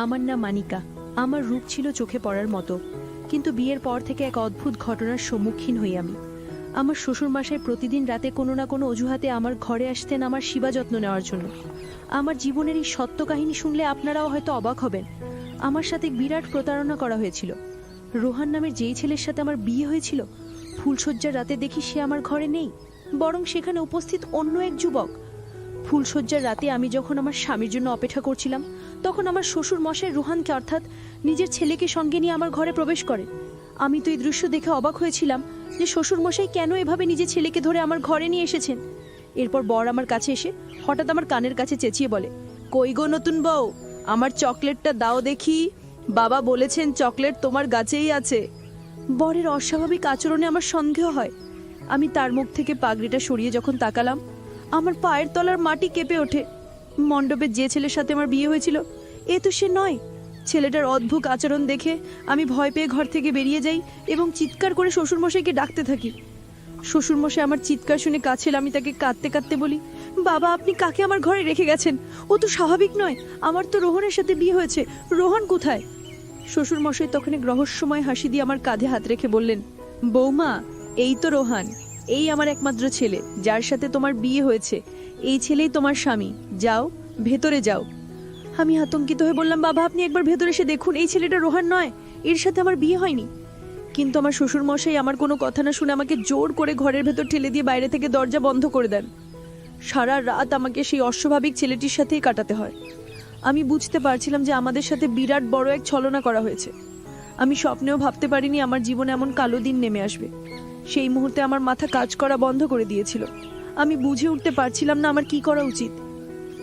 আমার নাম মানিকা। আমার রূপ ছিল চোখে পড়ার মতো, কিন্তু বিয়ের পর থেকে এক অদ্ভুত ঘটনার সম্মুখীন হই আমি। আমার শ্বশুরমশাই প্রতিদিন রাতে কোনো না কোনো অজুহাতে আমার ঘরে আসতেন আমার সেবা যত্ন নেওয়ার জন্য। আমার জীবনের এই সত্য কাহিনী শুনলে আপনারাও হয়তো অবাক হবেন। আমার সাথে বিরাট প্রতারণা করা হয়েছিল। রোহান নামের যেই ছেলের সাথে আমার বিয়ে হয়েছিল, ফুলশয্যার রাতে দেখি সে আমার ঘরে নেই, বরং সেখানে উপস্থিত অন্য এক যুবক। ফুলশয্যার রাতে আমি যখন আমার স্বামীর জন্য অপেক্ষা করছিলাম, তখন আমার শ্বশুর মশাই রোহানকে অর্থাৎ নিজের ছেলেকে সঙ্গে নিয়ে আমার ঘরে প্রবেশ করে। আমি তো এই দৃশ্য দেখে অবাক হয়েছিলাম যে শ্বশুর মশাই কেন এভাবে নিজের ছেলেকে ধরে আমার ঘরে নিয়ে এসেছেন। এরপর বর আমার কাছে এসে হঠাৎ আমার কানের কাছে চেঁচিয়ে বলে, কই গো নতুন বউ, আমার চকলেটটা দাও দেখি, বাবা বলেছেন চকলেট তোমার গাছেই আছে। বরের অস্বাভাবিক আচরণে আমার সন্দেহ হয়। আমি তার মুখ থেকে পাগড়িটা সরিয়ে যখন তাকালাম, আমার পায়ের তলার মাটি কেঁপে ওঠে। মণ্ডপে যে ছেলের সাথে আমার বিয়ে হয়েছিল, এ তো সে নয়। ছেলেটার অদ্ভুত আচরণ দেখে আমি ভয় পেয়ে ঘর থেকে বেরিয়ে যাই এবং চিৎকার করে শ্বশুরমশাইকে ডাকতে থাকি। শ্বশুরমশাই আমার চিৎকার শুনে কাছে এলে আমি তাকে কাঁদতে কাঁদতে বলি, বাবা আপনি কাকে আমার ঘরে রেখে গেছেন? ও তো স্বাভাবিক নয়, আমার তো রোহনের সাথে বিয়ে হয়েছে, রোহন কোথায়? শ্বশুরমশাই তখন এক রহস্যময় হাসি দিয়ে আমার কাঁধে হাত রেখে বললেন, বৌমা, এই তো রোহান, এই আমার একমাত্র ছেলে, যার সাথে তোমার বিয়ে হয়েছে। এই ছেলেই তোমার স্বামী, যাও ভেতরে যাও। আমি আতঙ্কিত হয়ে বললাম, বাবা আপনি একবার ভেতরে এসে দেখুন, এই ছেলেটা রোহান নয়, এর সাথে আমার বিয়ে হয়নি। কিন্তু আমার শ্বশুরমশাই আমার কোনো কথা না শুনে আমাকে জোর করে ঘরের ভেতর ঠেলে দিয়ে বাইরে থেকে দরজা বন্ধ করে দেন। সারা রাত আমাকে সেই অস্বাভাবিক ছেলেটির সাথেই কাটাতে হয়। আমি বুঝতে পারছিলাম যে আমাদের সাথে বিরাট বড় এক ছলনা করা হয়েছে। আমি স্বপ্নেও ভাবতে পারিনি আমার জীবনে এমন কালো দিন নেমে আসবে। সেই মুহূর্তে আমার মাথা কাজ করা বন্ধ করে দিয়েছিল। আমি বুঝে উঠতে পারছিলাম না আমার কি করা উচিত।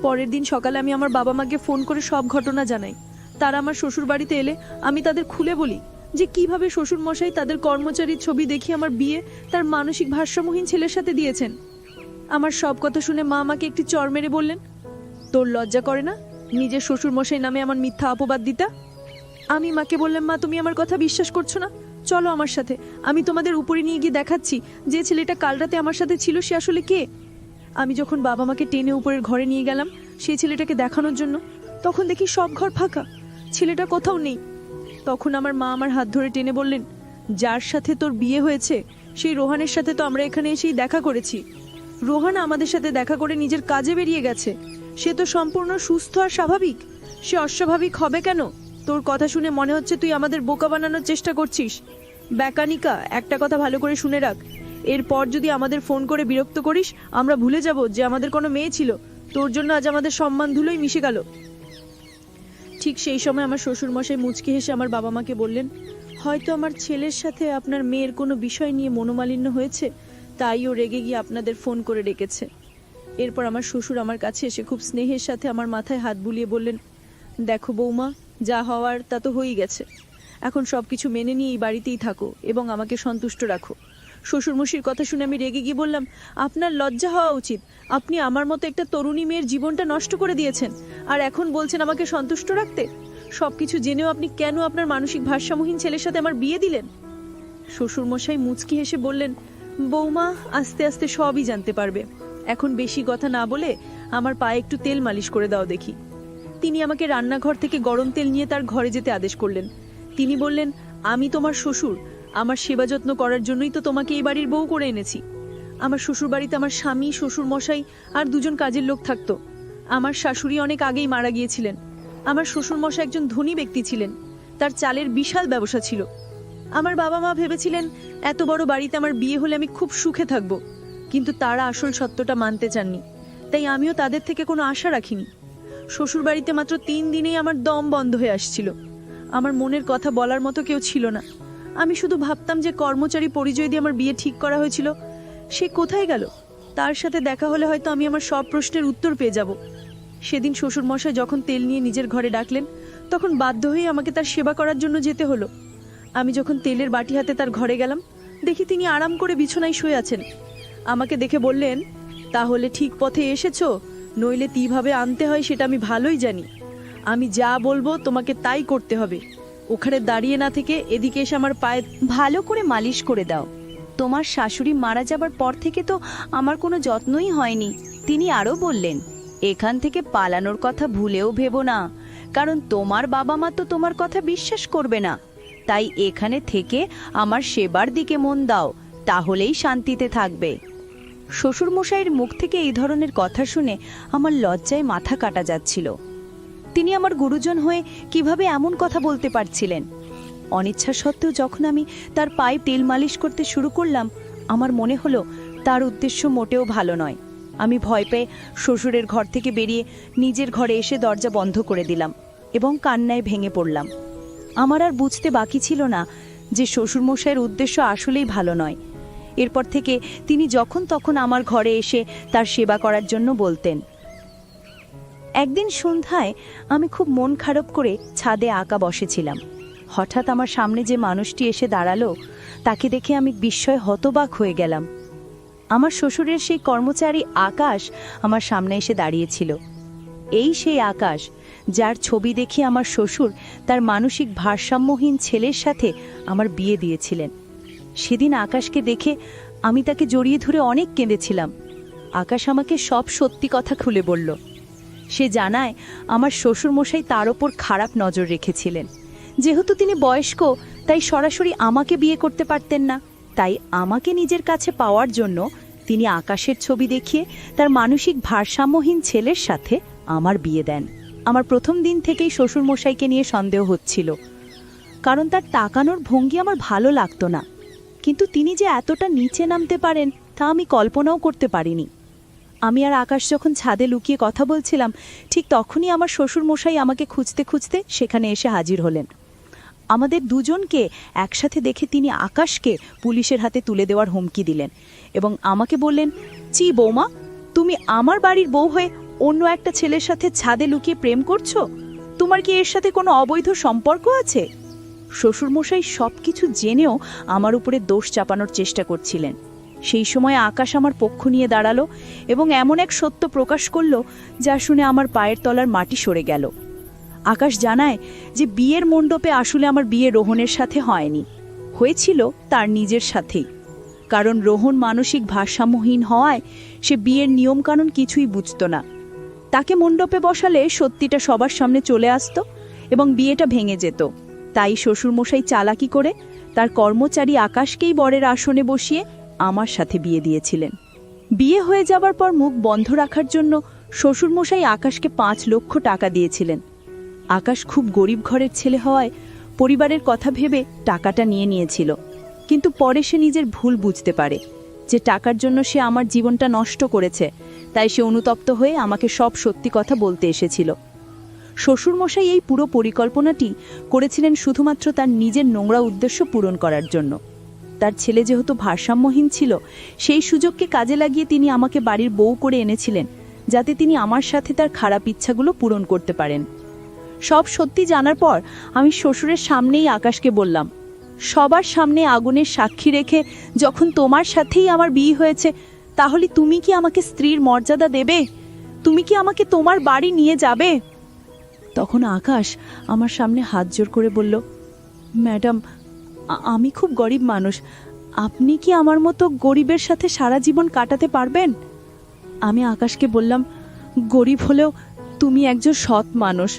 পরের দিন সকালে আমি আমার বাবা মাকে ফোন করে সব ঘটনা জানাই। তারা আমার শ্বশুর বাড়িতে এলে আমি তাদের খুলে বলি যে কিভাবে শ্বশুরমশাই তাদের কর্মচারীর ছবি দেখিয়ে আমার বিয়ে তার মানসিক ভারসাম্যহীন ছেলের সাথে দিয়েছেন। আমার সব কথা শুনে মা আমাকে একটি চড় মেরে বললেন, তোর লজ্জা করে না নিজের শ্বশুরমশাই নামে আমার মিথ্যা অপবাদ দিতা? আমি মাকে বললাম, মা তুমি আমার কথা বিশ্বাস করছো না, চলো আমার সাথে, আমি তোমাদের উপরে নিয়ে গিয়ে দেখাচ্ছি যে ছেলেটা কাল রাতে আমার সাথে ছিল সে আসলে কে। আমি যখন বাবা মাকে টেনে উপরের ঘরে নিয়ে গেলাম সেই ছেলেটাকে দেখানোর জন্য, তখন দেখি সব ঘর ফাঁকা, ছেলেটা কোথাও নেই। তখন আমার মা আমার হাত ধরে টেনে বললেন, যার সাথে তোর বিয়ে হয়েছে সেই রোহানের সাথে তো আমরা এখানে এসেই দেখা করেছি। রোহান আমাদের সাথে দেখা করে নিজের কাজে বেরিয়ে গেছে। সে তো সম্পূর্ণ সুস্থ আর স্বাভাবিক, সে অস্বাভাবিক হবে কেন? তোর কথা শুনে মনে হচ্ছে তুই আমাদের বোকা বানানোর চেষ্টা করছিস। ব্যাকানিকা, একটা কথা ভালো করে শুনে রাখ, এরপর যদি আমাদের ফোন করে বিরক্ত করিস আমরা ভুলে যাব যে আমাদের কোনো মেয়ে ছিল। তোর জন্য আজ আমাদের সম্মান ধুলোই মিশে গেল। ঠিক সেই সময় আমার শ্বশুরমশাই মুচকি হেসে আমার বাবা মাকে বললেন, হয়তো আমার ছেলের সাথে আপনার মেয়ের কোনো বিষয় নিয়ে মনোমালিন্য হয়েছে, তাই ও রেগে গিয়ে আপনাদের ফোন করে ডেকেছে। এরপর আমার শ্বশুর আমার কাছে এসে খুব স্নেহের সাথে আমার মাথায় হাত বুলিয়ে বললেন, দেখো বৌমা, যা হওয়ার তা তো হয়েই গেছে, এখন সব কিছু মেনে নিয়ে এই বাড়িতেই থাকো এবং আমাকে সন্তুষ্ট রাখো। শ্বশুরমশাইয়ের কথা শুনে আমি রেগে গিয়ে বললাম, আপনার লজ্জা হওয়া উচিত, আপনি আমার মতো একটা তরুণী মেয়ের জীবনটা নষ্ট করে দিয়েছেন, আর এখন বলছেন আমাকে সন্তুষ্ট রাখতে। সবকিছু জেনেও আপনি কেন আপনার মানসিক ভারসাম্যহীন ছেলের সাথে আমার বিয়ে দিলেন? শ্বশুরমশাই মুচকি হেসে বললেন, বৌমা আস্তে আস্তে সবই জানতে পারবে, এখন বেশি কথা না বলে আমার পায়ে একটু তেল মালিশ করে দাও দেখি। তিনি আমাকে রান্নাঘর থেকে গরম তেল নিয়ে তার ঘরে যেতে আদেশ করলেন। তিনি বললেন, আমি তোমার শ্বশুর, আমার সেবা যত্ন করার জন্যই তো তোমাকে এই বাড়ির বউ করে এনেছি। আমার শ্বশুর বাড়িতে আমার স্বামী, শ্বশুর মশাই আর দুজন কাজের লোক থাকতো। আমার শাশুড়ি অনেক আগেই মারা গিয়েছিলেন। আমার শ্বশুর মশাই একজন ধনী ব্যক্তি ছিলেন, তার চালের বিশাল ব্যবসা ছিল। আমার বাবা মা ভেবেছিলেন এত বড় বাড়িতে আমার বিয়ে হলে আমি খুব সুখে থাকবো, কিন্তু তারা আসল সত্যটা মানতে চাননি, তাই আমিও তাদের থেকে কোনো আশা রাখিনি। শ্বশুর বাড়িতে মাত্র 3 দিনেই আমার দম বন্ধ হয়ে আসছিল। আমার মনের কথা বলার মতো কেউ ছিল না। আমি শুধু ভাবতাম যে কর্মচারী পরিচয় দিয়ে আমার বিয়ে ঠিক করা হয়েছিল সে কোথায় গেল। তার সাথে দেখা হলে হয়তো আমি আমার সব প্রশ্নের উত্তর পেয়ে যাব। সেদিন শ্বশুরমশাই যখন তেল নিয়ে নিজের ঘরে ডাকলেন, তখন বাধ্য হয়ে আমাকে তার সেবা করার জন্য যেতে হলো। আমি যখন তেলের বাটি হাতে তার ঘরে গেলাম, দেখি তিনি আরাম করে বিছানায় শুয়ে আছেন। আমাকে দেখে বললেন, তাহলে ঠিক পথে এসেছো, নইলে কিভাবে আনতে হয় সেটা আমি ভালোই জানি। আমি যা বলবো তোমাকে তাই করতে হবে। ওখানে দাঁড়িয়ে না থেকে এদিকে এসে আমার পায়ে ভালো করে মালিশ করে দাও। তোমার শাশুড়ি মারা যাবার পর থেকে তো আমার কোনো যত্নই হয়নি। তিনি আরও বললেন, এখান থেকে পালানোর কথা ভুলেও ভেবো না, কারণ তোমার বাবা মা তো তোমার কথা বিশ্বাস করবে না। তাই এখানে থেকে আমার সেবার দিকে মন দাও, তাহলেই শান্তিতে থাকবে। শ্বশুরমশাইয়ের মুখ থেকে এই ধরনের কথা শুনে আমার লজ্জায় মাথা কাটা যাচ্ছিল। তিনি আমার গুরুজন হয়ে কিভাবে এমন কথা বলতে পারছিলেন? অনিচ্ছা সত্ত্বেও যখন আমি তার পায়ে তেল মালিশ করতে শুরু করলাম, আমার মনে হলো তার উদ্দেশ্য মোটেও ভালো নয়। আমি ভয় পেয়ে শ্বশুরের ঘর থেকে বেরিয়ে নিজের ঘরে এসে দরজা বন্ধ করে দিলাম এবং কান্নায় ভেঙে পড়লাম। আমার আর বুঝতে বাকি ছিল না যে শ্বশুরমশাইয়ের উদ্দেশ্য আসলেই ভালো নয়। এরপর থেকে তিনি যখন তখন আমার ঘরে এসে তার সেবা করার জন্য বলতেন। একদিন সন্ধ্যায় আমি খুব মন খারাপ করে ছাদে আঁকা বসেছিলাম। হঠাৎ আমার সামনে যে মানুষটি এসে দাঁড়ালো, তাকে দেখে আমি বিস্ময়ে হতবাক হয়ে গেলাম। আমার শ্বশুরের সেই কর্মচারী আকাশ আমার সামনে এসে দাঁড়িয়েছিল। এই সেই আকাশ যার ছবি দেখে আমার শ্বশুর তার মানসিক ভারসাম্যহীন ছেলের সাথে আমার বিয়ে দিয়েছিলেন। সেদিন আকাশকে দেখে আমি তাকে জড়িয়ে ধরে অনেক কেঁদেছিলাম। আকাশ আমাকে সব সত্যি কথা খুলে বলল। সে জানায় আমার শ্বশুরমশাই তার ওপর খারাপ নজর রেখেছিলেন। যেহেতু তিনি বয়স্ক, তাই সরাসরি আমাকে বিয়ে করতে পারতেন না। তাই আমাকে নিজের কাছে পাওয়ার জন্য তিনি আকাশের ছবি দেখিয়ে তার মানসিক ভারসাম্যহীন ছেলের সাথে আমার বিয়ে দেন। আমার প্রথম দিন থেকেই শ্বশুরমশাইকে নিয়ে সন্দেহ হচ্ছিল, কারণ তার তাকানোর ভঙ্গি আমার ভালো লাগতো না। কিন্তু তিনি যে এতটা নিচে নামতে পারেন তা আমি কল্পনাও করতে পারিনি। আমি আর আকাশ যখন ছাদে লুকিয়ে কথা বলছিলাম, ঠিক তখনই আমার শ্বশুরমশাই আমাকে খুঁজতে খুঁজতে সেখানে এসে হাজির হলেন। আমাদের দুজনকে একসাথে দেখে তিনি আকাশকে পুলিশের হাতে তুলে দেওয়ার হুমকি দিলেন এবং আমাকে বললেন, চি বৌমা, তুমি আমার বাড়ির বউ হয়ে অন্য একটা ছেলের সাথে ছাদে লুকিয়ে প্রেম করছো? তোমার কি এর সাথে কোনো অবৈধ সম্পর্ক আছে? শ্বশুরমশাই সব কিছু জেনেও আমার উপরে দোষ চাপানোর চেষ্টা করছিলেন। সেই সময় আকাশ আমার পক্ষ নিয়ে দাঁড়ালো এবং এমন এক সত্য প্রকাশ করলো যা শুনে আমার পায়ের তলার মাটি সরে গেল। আকাশ জানায় যে বিয়ের মণ্ডপে আসলে আমার বিয়ে রোহনের সাথে হয়নি, হয়েছিল তার নিজের সাথেই। কারণ রোহন মানসিক ভারসাম্যহীন হওয়ায় সে বিয়ের নিয়মকানুন কিছুই বুঝত না। তাকে মণ্ডপে বসালে সত্যিটা সবার সামনে চলে আসতো এবং বিয়েটা ভেঙে যেত। তাই শ্বশুরমশাই চালাকি করে তার কর্মচারী আকাশকেই বরের আসনে বসিয়ে আমার সাথে বিয়ে দিয়েছিলেন। বিয়ে হয়ে যাবার পর মুখ বন্ধ রাখার জন্য শ্বশুরমশাই আকাশকে 5 লক্ষ টাকা দিয়েছিলেন। আকাশ খুব গরিব ঘরের ছেলে হওয়ায় পরিবারের কথা ভেবে টাকাটা নিয়ে নিয়েছিল। কিন্তু পরে সে নিজের ভুল বুঝতে পারে যে টাকার জন্য সে আমার জীবনটা নষ্ট করেছে। তাই সে অনুতপ্ত হয়ে আমাকে সব সত্যি কথা বলতে এসেছিল। শ্বশুরমশাই এই পুরো পরিকল্পনাটি করেছিলেন শুধুমাত্র তার নিজের নোংরা উদ্দেশ্য পূরণ করার জন্য। তার ছেলে যেহেতু ভারসাম্যহীন ছিল, সেই সুযোগকে কাজে লাগিয়ে তিনি আমাকে বাড়ির বউ করে এনেছিলেন, যাতে তিনি আমার সাথে তার খারাপ ইচ্ছাগুলো পূরণ করতে পারেন। সব সত্যি জানার পর আমি শ্বশুরের সামনেই আকাশকে বললাম, সবার সামনে আগুনের সাক্ষী রেখে যখন তোমার সাথেই আমার বিয়ে হয়েছে, তাহলে তুমি কি আমাকে স্ত্রীর মর্যাদা দেবে? তুমি কি আমাকে তোমার বাড়ি নিয়ে যাবে? তখন আকাশ আমার সামনে হাত জোর করে বলল, ম্যাডাম, আমি খুব গরিব মানুষ। আপনি কি আমার মতো গরিবের সাথে সারা জীবন কাটাতে পারবেন? আমি আকাশকে বললাম, গরিব হলেও তুমি একজন সৎ মানুষ।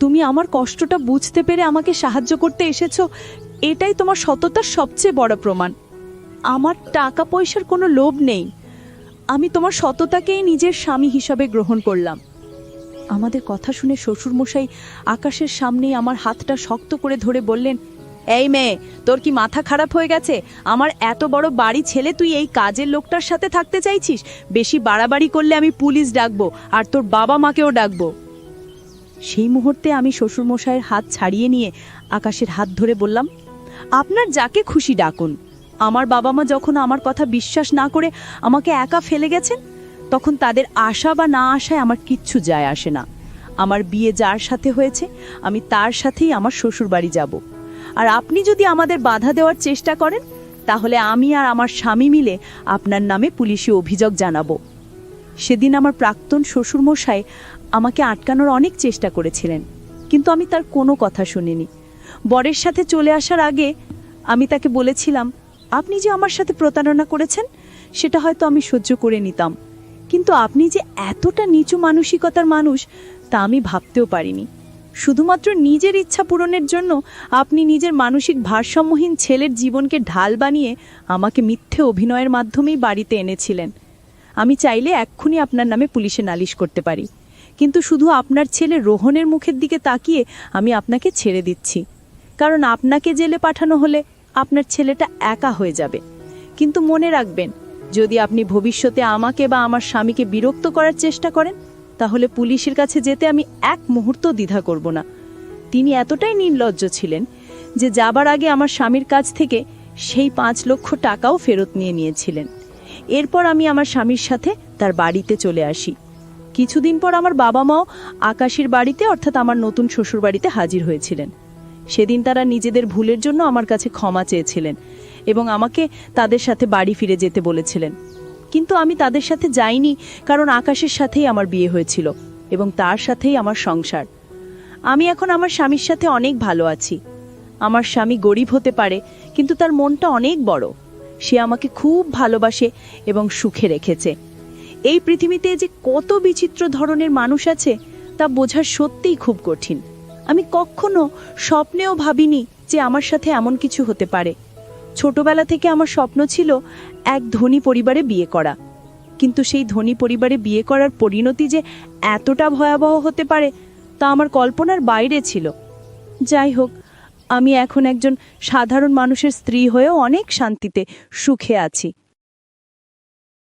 তুমি আমার কষ্টটা বুঝতে পেরে আমাকে সাহায্য করতে এসেছো, এটাই তোমার সততার সবচেয়ে বড় প্রমাণ। আমার টাকা পয়সার কোনো লোভ নেই। আমি তোমার সততাকেই নিজের স্বামী হিসাবে গ্রহণ করলাম। আমাদের কথা শুনে শ্বশুরমশাই আকাশের সামনেই আমার হাতটা শক্ত করে ধরে বললেন, এই মেয়ে, তোর কি মাথা খারাপ হয়ে গেছে? আমার এত বড় বাড়ি ছেলে তুই এই কাজের লোকটার সাথে থাকতে চাইছিস? বেশি বাড়াবাড়ি করলে আমি পুলিশ ডাকবো আর তোর বাবা মাকেও ডাকবো। সেই মুহূর্তে আমি শ্বশুরমশাইয়ের হাত ছাড়িয়ে নিয়ে আকাশের হাত ধরে বললাম, আপনার যাকে খুশি ডাকুন। আমার বাবা মা যখন আমার কথা বিশ্বাস না করে আমাকে একা ফেলে গেছেন, তখন তাদের আশা বা না আশায় আমার কিচ্ছু যায় আসে না। আমার বিয়ে যার সাথে হয়েছে, আমি তার সাথেই আমার শ্বশুর বাড়ি যাব। আর আপনি যদি আমাদের বাধা দেওয়ার চেষ্টা করেন, তাহলে আমি আর আমার স্বামী মিলে আপনার নামে পুলিশি অভিযোগ জানাবো। সেদিন আমার প্রাক্তন শ্বশুরমশাই আমাকে আটকানোর অনেক চেষ্টা করেছিলেন, কিন্তু আমি তার কোনো কথা শুনিনি। বরের সাথে চলে আসার আগে আমি তাকে বলেছিলাম, আপনি যে আমার সাথে প্রতারণা করেছেন সেটা হয়তো আমি সহ্য করে নিতাম, কিন্তু আপনি যে এতটা নিচু মানসিকতার মানুষ তা আমি ভাবতেও পারিনি। শুধুমাত্র নিজের ইচ্ছা পূরণের জন্য আপনি নিজের মানসিক ভারসাম্যহীন ছেলের জীবনকে ঢাল বানিয়ে আমাকে মিথ্যে অভিনয়ের মাধ্যমেই বাড়িতে এনেছিলেন। আমি চাইলে এক্ষুনি আপনার নামে পুলিশে নালিশ করতে পারি, কিন্তু শুধু আপনার ছেলে রোহনের মুখের দিকে তাকিয়ে আমি আপনাকে ছেড়ে দিচ্ছি। কারণ আপনাকে জেলে পাঠানো হলে আপনার ছেলেটা একা হয়ে যাবে। কিন্তু মনে রাখবেন, যদি আপনি ভবিষ্যতে আমাকে বা আমার স্বামীকে বিরক্ত করার চেষ্টা করেন, তাহলে পুলিশের কাছে যেতে আমি এক মুহূর্ত দ্বিধা করব না। তিনি এতটাই নির্লজ্জ ছিলেন যে যাবার আগে আমার স্বামীর কাছ থেকে সেই 5 লক্ষ টাকাও ফেরত নিয়েছিলেন। এরপর আমি আমার স্বামীর সাথে তার বাড়িতে চলে আসি। কিছুদিন পর আমার বাবা মাও আকাশের বাড়িতে, অর্থাৎ আমার নতুন শ্বশুর বাড়িতে হাজির হয়েছিলেন। সেদিন তারা নিজেদের ভুলের জন্য আমার কাছে ক্ষমা চেয়েছিলেন এবং আমাকে তাদের সাথে বাড়ি ফিরে যেতে বলেছিলেন। কিন্তু আমি তাদের সাথে যাইনি, কারণ আকাশের সাথেই আমার বিয়ে হয়েছিল এবং তার সাথেই আমার সংসার। আমি এখন আমার স্বামীর সাথে অনেক ভালো আছি। আমার স্বামী গরিব হতে পারে, কিন্তু তার মনটা অনেক বড়। সে আমাকে খুব ভালোবাসে এবং সুখে রেখেছে। এই পৃথিবীতে যে কত বিচিত্র ধরনের মানুষ আছে তা বোঝা সত্যিই খুব কঠিন। আমি কখনো স্বপ্নেও ভাবিনি যে আমার সাথে এমন কিছু হতে পারে। ছোটবেলা থেকে আমার স্বপ্ন ছিল এক ধনী পরিবারে বিয়ে করা, কিন্তু সেই ধনী পরিবারে বিয়ে করার পরিণতি যে এতটা ভয়াবহ হতে পারে তা আমার কল্পনার বাইরে ছিল। যাই হোক, আমি এখন একজন সাধারণ মানুষের স্ত্রী হয়েও অনেক শান্তিতে সুখে আছি।